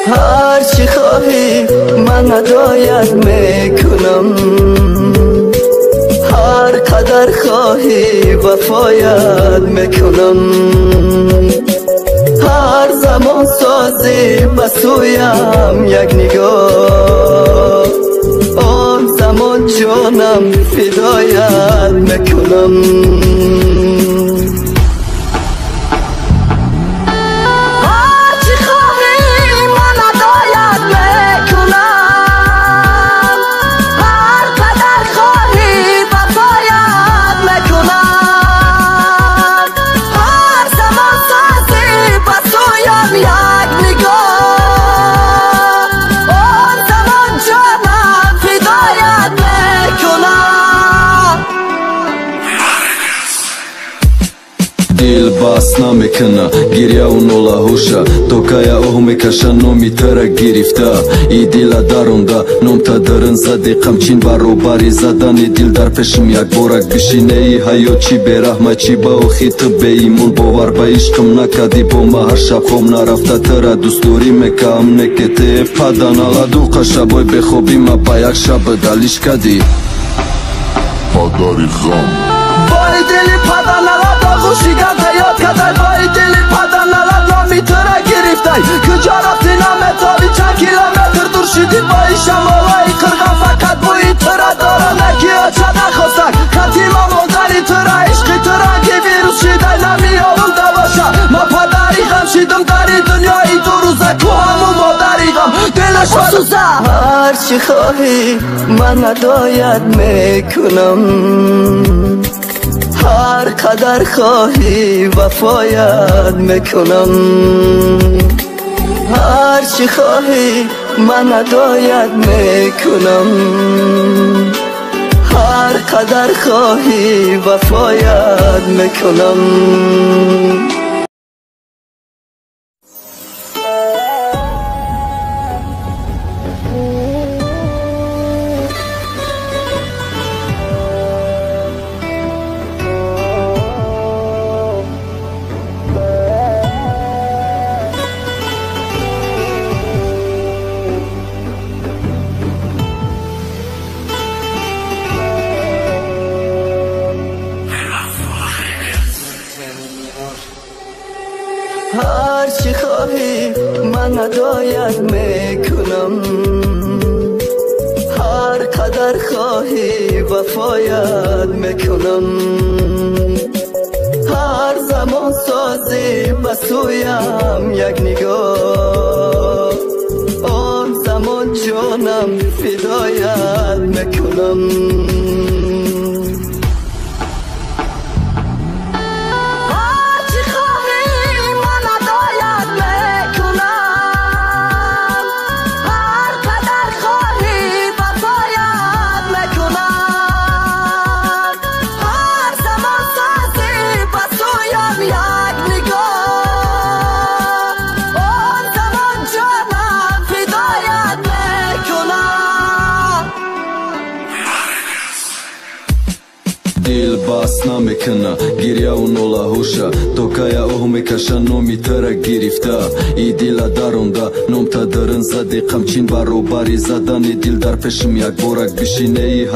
هر چی خواهی من هدایت میکنم، هر قدر خواهی وفایت میکنم. هر زمان سازی به سویم یک نگاه، آن زمان جانم فدایت میکنم. دل باس نمیکنه گریه و نولا هوشه، تو که اوه میکشه نومی تره گرفته. ای دل درونده نوم تا درن زدی قمچین برابری زدن دل در پیشم یک بارک بشینه. ای حیات چی برحمه چی با اوخی تو به ایمون باور به عشقم نکدی با ما هر شب خوم نرفته تره دوستوری میکم نکته پدن الا دو قشبای بخوابی ما با یک شب دلیش کدی پاداری غم بای دلی پدن الا خوشی گرده یاد کدای، بای دلی پدن الا نامی تره گرفته. کجا رفتی نمیتابی چند کیلومتر دور شدی بای شمالای قرغم، فقط بوی تره داره نکی آچه نخواستک خطیما مادری تره عشقی تره که ویروس شده نمی آرم دواشم. ما پدری غم شیدم داری دنیای دو روزه کو همون مادری غم دلش بسوزه. هر چی خواهی من هدایت میکنم، هر قدر خواهی وفایت میکنم. هر چی خواهی من هدایت میکنم، هر قدر خواهی وفایت میکنم. هر چی خواهی من هدایت میکنم، هر قدر خواهی وفایت میکنم. هر زمان سازی به سویم یک نگاه، آن زمان جانم فدایت میکنم. دل باس نمیکنه گریه و نولا هوشه، تو که اوه میکشه نومی تره گرفته. ای دل درونده نوم تا درن زدی قمچین برابری زدن دل در پیشم یک بارک بشینه.